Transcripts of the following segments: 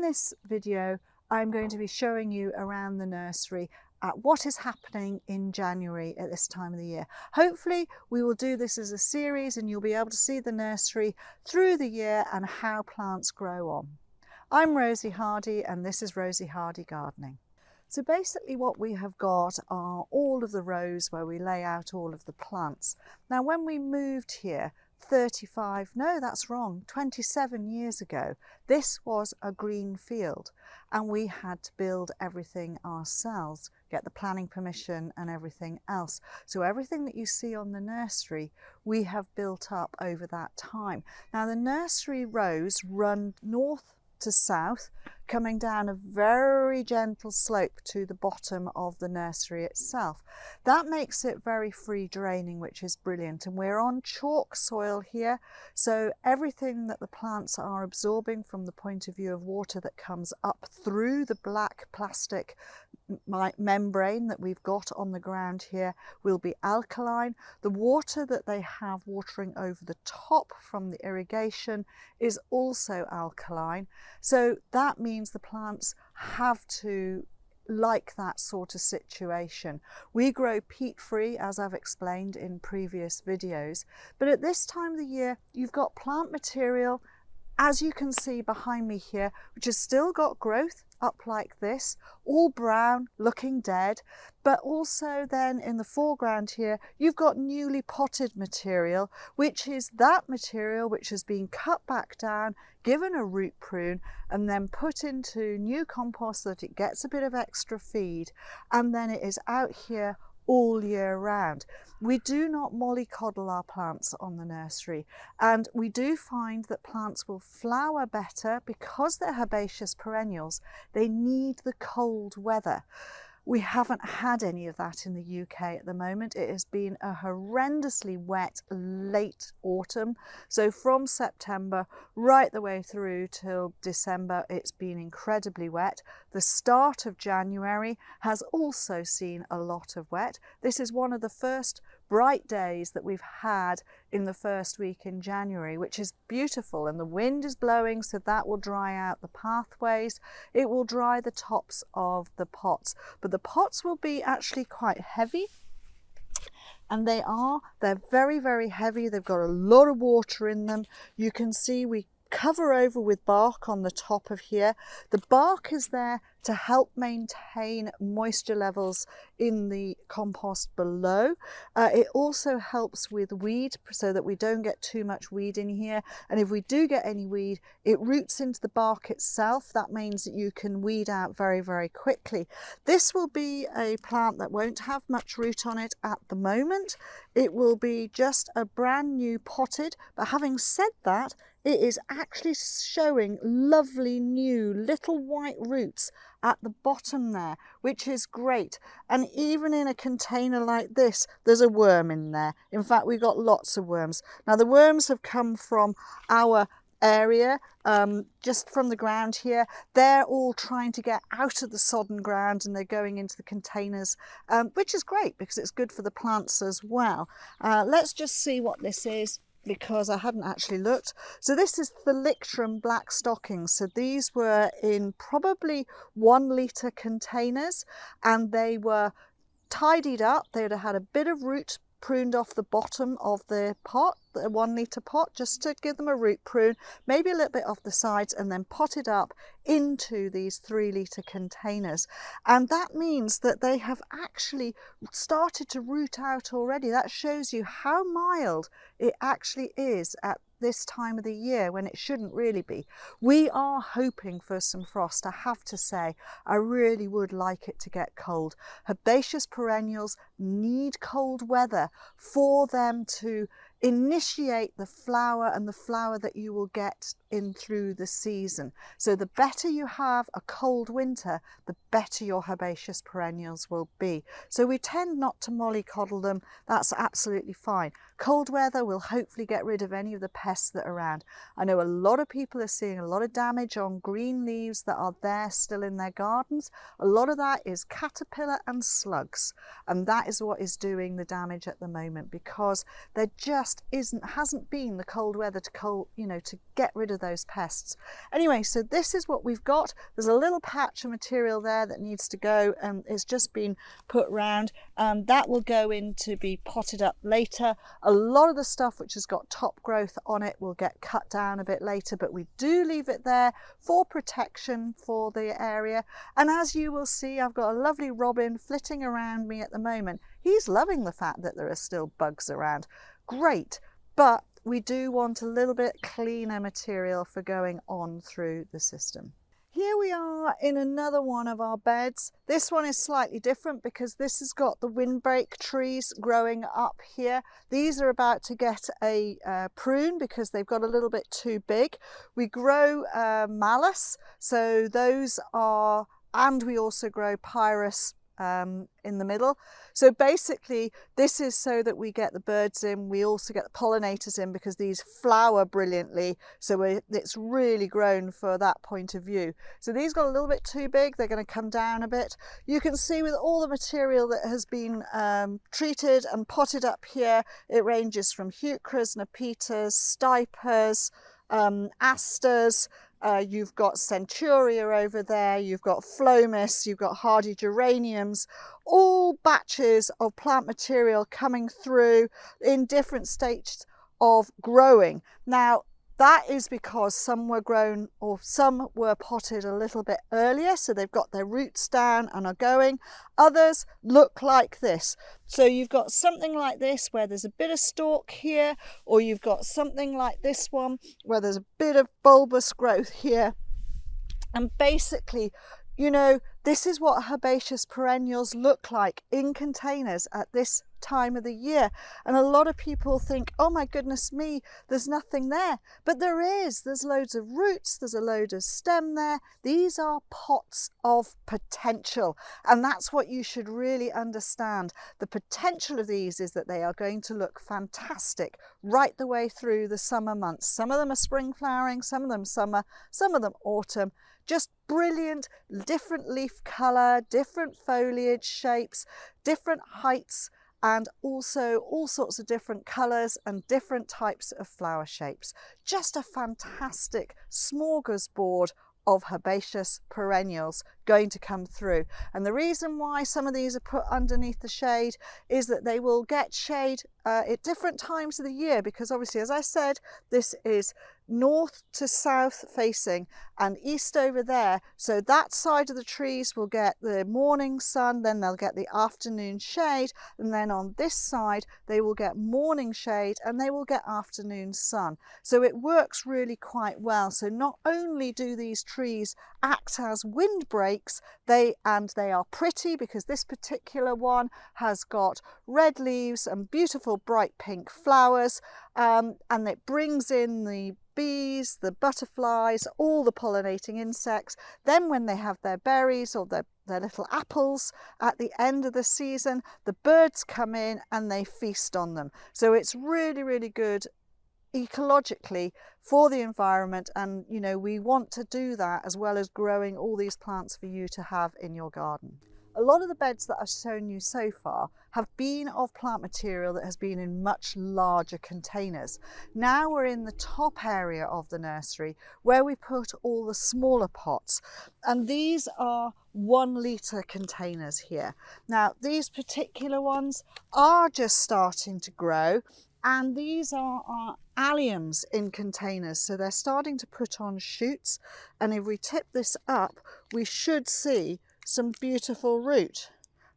this video, I'm going to be showing you around the nursery what is happening in January at this time of the year. Hopefully we will do this as a series and you'll be able to see the nursery through the year and how plants grow on. I'm Rosie Hardy and this is Rosie Hardy Gardening. So basically what we have got are all of the rows where we lay out all of the plants. Now when we moved here 27 years ago, this was a green field and we had to build everything ourselves, get the planning permission and everything else. So everything that you see on the nursery, we have built up over that time. Now the nursery rows run north to south, coming down a very gentle slope to the bottom of the nursery itself. That makes it very free draining, which is brilliant, and we're on chalk soil here, so everything that the plants are absorbing from the point of view of water that comes up through the black plastic membrane that we've got on the ground here will be alkaline. The water that they have watering over the top from the irrigation is also alkaline, so that means the plants have to like that sort of situation. We grow peat free, as I've explained in previous videos, but at this time of the year you've got plant material, as you can see behind me here, which has still got growth up like this, all brown, looking dead, but also then in the foreground here you've got newly potted material, which is that material which has been cut back down, given a root prune and then put into new compost so that it gets a bit of extra feed, and then it is out here all year round. We do not mollycoddle our plants on the nursery, and we do find that plants will flower better because they're herbaceous perennials. They need the cold weather. We haven't had any of that in the UK at the moment. It has been a horrendously wet late autumn. So from September right the way through till December, it's been incredibly wet. The start of January has also seen a lot of wet. This is one of the first bright days that we've had in the first week in January, which is beautiful, and the wind is blowing, so that will dry out the pathways. It will dry the tops of the pots, but the pots will be actually quite heavy, and they're very, very heavy. They've got a lot of water in them. You can see we cover over with bark on the top of here. The bark is there to help maintain moisture levels in the compost below. It also helps with weed so that we don't get too much weed in here, and if we do get any weed, it roots into the bark itself. That means that you can weed out very, very quickly. This will be a plant that won't have much root on it at the moment. It will be just a brand new potted, but having said that, it is actually showing lovely new little white roots at the bottom there, which is great. And even in a container like this, there's a worm in there. In fact, we've got lots of worms. Now the worms have come from our area, just from the ground here. They're all trying to get out of the sodden ground and they're going into the containers, which is great because it's good for the plants as well. Let's just see what this is, because I hadn't actually looked. So this is Thalictrum black stockings. So these were in probably 1 litre containers and they were tidied up. They'd have had a bit of root pruned off the bottom of the pot, the 1 litre pot, just to give them a root prune, maybe a little bit off the sides, and then potted up into these 3 litre containers. And that means that they have actually started to root out already. That shows you how mild it actually is at this time of the year when it shouldn't really be. We are hoping for some frost. I have to say, I really would like it to get cold. Herbaceous perennials need cold weather for them to initiate the flower, and the flower that you will get in through the season. So the better you have a cold winter, the better your herbaceous perennials will be. So we tend not to mollycoddle them. That's absolutely fine. Cold weather will hopefully get rid of any of the pests that are around. I know a lot of people are seeing a lot of damage on green leaves that are there still in their gardens. A lot of that is caterpillar and slugs, and that is what is doing the damage at the moment, because they're just just hasn't been the cold weather to get rid of those pests. Anyway, so this is what we've got. There's a little patch of material there that needs to go, and it's just been put round. That will go in to be potted up later. A lot of the stuff which has got top growth on it will get cut down a bit later, but we do leave it there for protection for the area. And as you will see, I've got a lovely robin flitting around me at the moment. He's loving the fact that there are still bugs around. Great, but we do want a little bit cleaner material for going on through the system. Here we are in another one of our beds. This one is slightly different because this has got the windbreak trees growing up here. These are about to get a prune because they've got a little bit too big. We grow malus, so those are, and we also grow pyrus in the middle. So basically this is so that we get the birds in. We also get the pollinators in because these flower brilliantly, so it's really grown for that point of view. So these got a little bit too big. They're going to come down a bit. You can see with all the material that has been treated and potted up here, it ranges from heucheras, nepetas, stipers, asters. You've got centuria over there, you've got phlomis, you've got hardy geraniums, all batches of plant material coming through in different stages of growing. Now, that is because some were grown or some were potted a little bit earlier, so they've got their roots down and are going. Others look like this. So you've got something like this where there's a bit of stalk here, or you've got something like this one where there's a bit of bulbous growth here. And basically, you know, this is what herbaceous perennials look like in containers at this time of the year. And a lot of people think, oh my goodness me, there's nothing there. But there is. There's loads of roots, there's a load of stem there. These are pots of potential, and that's what you should really understand. The potential of these is that they are going to look fantastic right the way through the summer months. Some of them are spring flowering, some of them summer, some of them autumn. Just brilliant, different leaf colour, different foliage shapes, different heights, and also all sorts of different colours and different types of flower shapes. Just a fantastic smorgasbord of herbaceous perennials going to come through. And the reason why some of these are put underneath the shade is that they will get shade at different times of the year, because obviously, as I said, this is north to south facing and east over there, so that side of the trees will get the morning sun, then they'll get the afternoon shade, and then on this side they will get morning shade and they will get afternoon sun. So it works really quite well. So not only do these trees act as windbreaks, they are pretty, because this particular one has got red leaves and beautiful bright pink flowers, and it brings in the bees, the butterflies, all the pollinating insects. Then when they have their berries or their little apples at the end of the season, the birds come in and they feast on them. So it's really, really good ecologically for the environment, and you know, we want to do that as well as growing all these plants for you to have in your garden. A lot of the beds that I've shown you so far have been of plant material that has been in much larger containers. Now we're in the top area of the nursery where we put all the smaller pots, and these are 1 litre containers here. Now these particular ones are just starting to grow, and these are our alliums in containers, so they're starting to put on shoots, and if we tip this up we should see some beautiful root.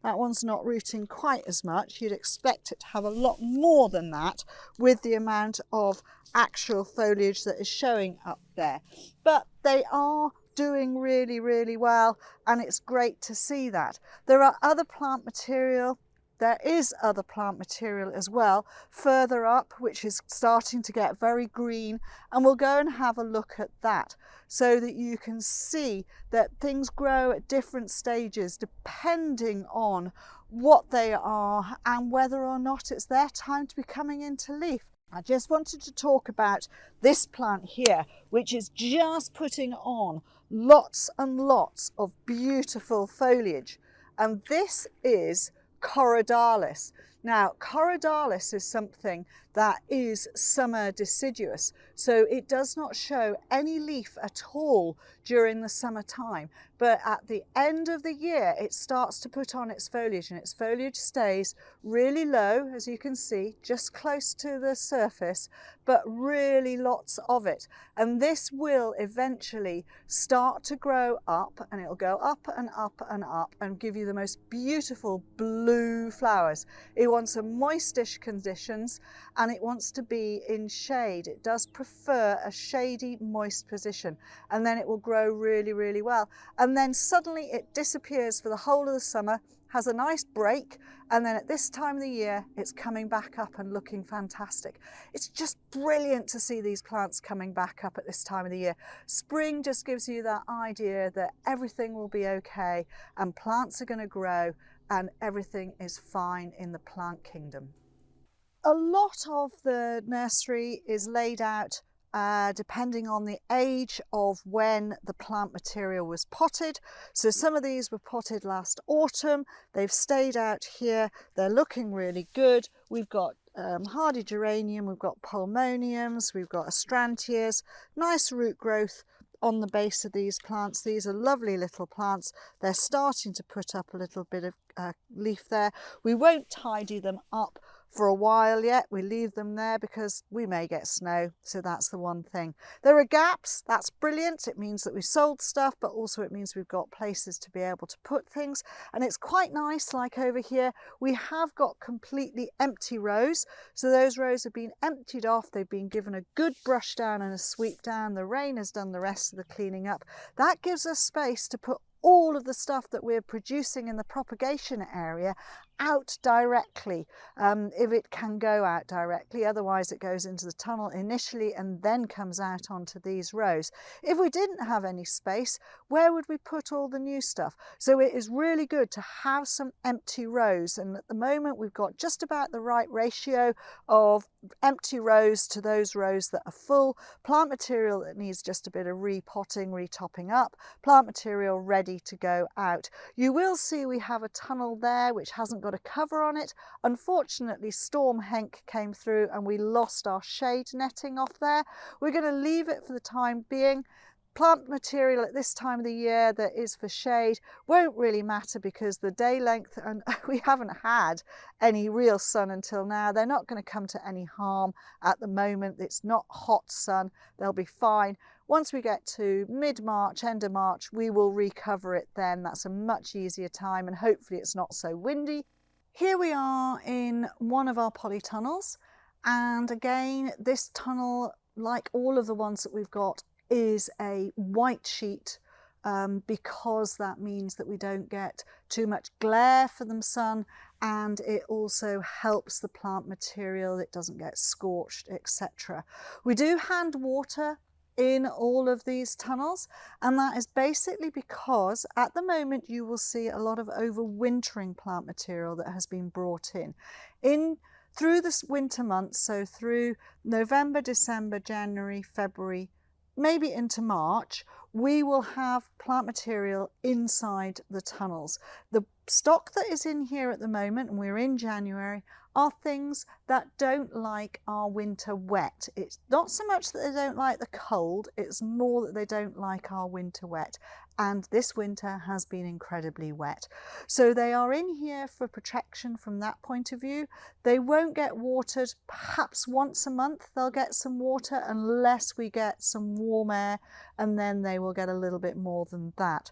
That one's not rooting quite as much. You'd expect it to have a lot more than that with the amount of actual foliage that is showing up there. But they are doing really, really well, and it's great to see that. There are other plant material. There is other plant material as well further up, which is starting to get very green, and we'll go and have a look at that so that you can see that things grow at different stages depending on what they are and whether or not it's their time to be coming into leaf. I just wanted to talk about this plant here, which is just putting on lots and lots of beautiful foliage, and this is Coralis. Now, Coralis is something that is summer deciduous, so it does not show any leaf at all during the summertime, but at the end of the year it starts to put on its foliage, and its foliage stays really low, as you can see, just close to the surface, but really lots of it. And this will eventually start to grow up, and it'll go up and up and up and give you the most beautiful blue flowers. It wants some moistish conditions, and it wants to be in shade. It does prefer a shady, moist position, and then it will grow really, really well. And then suddenly it disappears for the whole of the summer, has a nice break, and then at this time of the year it's coming back up and looking fantastic. It's just brilliant to see these plants coming back up at this time of the year. Spring just gives you that idea that everything will be okay and plants are going to grow and everything is fine in the plant kingdom. A lot of the nursery is laid out depending on the age of when the plant material was potted. So some of these were potted last autumn. They've stayed out here. They're looking really good. We've got hardy geranium, we've got pulmoniums, we've got astrantias, nice root growth on the base of these plants. These are lovely little plants. They're starting to put up a little bit of leaf there. We won't tidy them up for a while yet. We leave them there because we may get snow, so that's the one thing. There are gaps. That's brilliant. It means that we've sold stuff, but also it means we've got places to be able to put things, and it's quite nice. Like over here we have got completely empty rows, so those rows have been emptied off. They've been given a good brush down and a sweep down. The rain has done the rest of the cleaning up. That gives us space to put all of the stuff that we're producing in the propagation area out directly, if it can go out directly. Otherwise it goes into the tunnel initially and then comes out onto these rows. If we didn't have any space, where would we put all the new stuff? So it is really good to have some empty rows, and at the moment we've got just about the right ratio of empty rows to those rows that are full. Plant material that needs just a bit of repotting, retopping up, plant material ready to go out. You will see we have a tunnel there which hasn't got a cover on it. Unfortunately, Storm Henk came through and we lost our shade netting off there. We're going to leave it for the time being. Plant material at this time of the year that is for shade won't really matter because the day length, and we haven't had any real sun until now, they're not going to come to any harm at the moment. It's not hot sun, they'll be fine. Once we get to mid-March, end of March, we will recover it then. That's a much easier time, and hopefully it's not so windy. Here we are in one of our polytunnels, and again this tunnel, like all of the ones that we've got, is a white sheet because that means that we don't get too much glare from the sun, and it also helps the plant material, it doesn't get scorched, etc. We do hand water in all of these tunnels, and that is basically because at the moment you will see a lot of overwintering plant material that has been brought in through this winter months, so through November, December, January, February, maybe into March. We will have plant material inside the tunnels. The stock that is in here at the moment, and we're in January, are things that don't like our winter wet. It's not so much that they don't like the cold, it's more that they don't like our winter wet. And this winter has been incredibly wet. So they are in here for protection from that point of view. They won't get watered. Perhaps once a month they'll get some water unless we get some warm air, and then they will get a little bit more than that.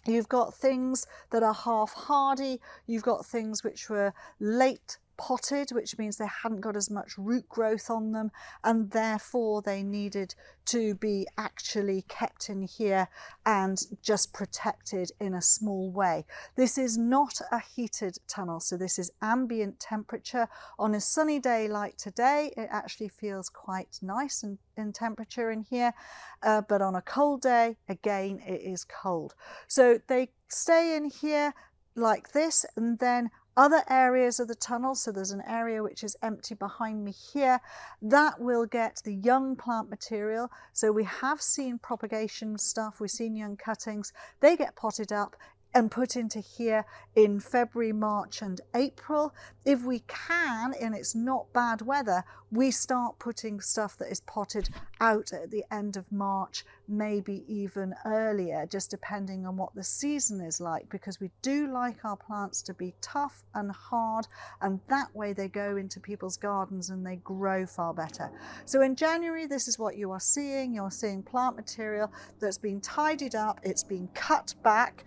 You've got things that are half hardy. You've got things which were late potted, which means they hadn't got as much root growth on them, and therefore they needed to be actually kept in here and just protected in a small way. This is not a heated tunnel, so this is ambient temperature. On a sunny day like today, it actually feels quite nice in temperature in here, but on a cold day, again, it is cold. So they stay in here like this, and then other areas of the tunnel, so there's an area which is empty behind me here, that will get the young plant material. So we have seen propagation stuff, we've seen young cuttings, they get potted up and put into here in February, March and April. If we can, and it's not bad weather, we start putting stuff that is potted out at the end of March, maybe even earlier, just depending on what the season is like, because we do like our plants to be tough and hard, and that way they go into people's gardens and they grow far better. So in January, this is what you are seeing. You're seeing plant material that's been tidied up, it's been cut back.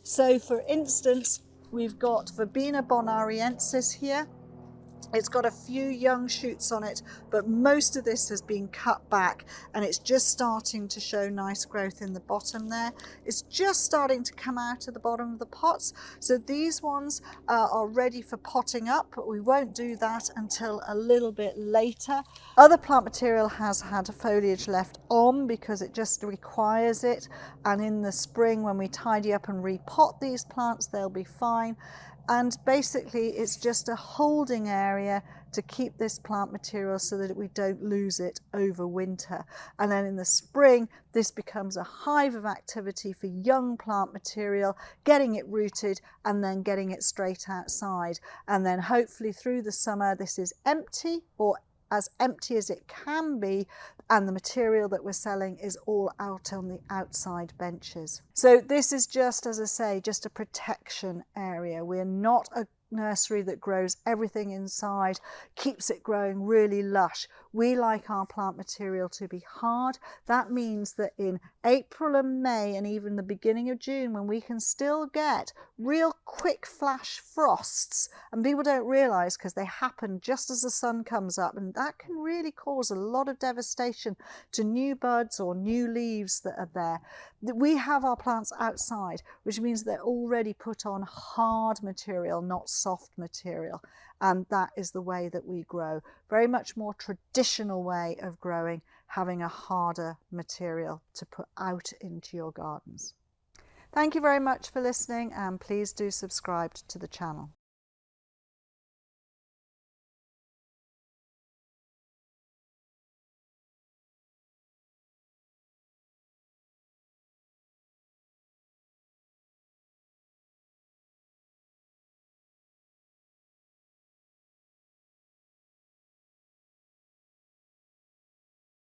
So for instance, we've got Verbena bonariensis here. It's got a few young shoots on it, but most of this has been cut back and it's just starting to show nice growth in the bottom there. It's just starting to come out of the bottom of the pots. So these ones are ready for potting up, but we won't do that until a little bit later. Other plant material has had foliage left on because it just requires it. And in the spring, when we tidy up and repot these plants, they'll be fine. And basically it's just a holding area to keep this plant material so that we don't lose it over winter. And then in the spring, this becomes a hive of activity for young plant material, getting it rooted and then getting it straight outside. And then hopefully through the summer, this is empty, or as empty as it can be, and the material that we're selling is all out on the outside benches. So this is just, as I say, just a protection area. We're not a nursery that grows everything inside, keeps it growing really lush. We like our plant material to be hard. That means that in April and May and even the beginning of June, when we can still get real quick flash frosts, and people don't realize because they happen just as the sun comes up, and that can really cause a lot of devastation to new buds or new leaves that are there. We have our plants outside, which means they're already put on hard material, not soft material. And that is the way that we grow. Very much more traditional way of growing, having a harder material to put out into your gardens. Thank you very much for listening, and please do subscribe to the channel.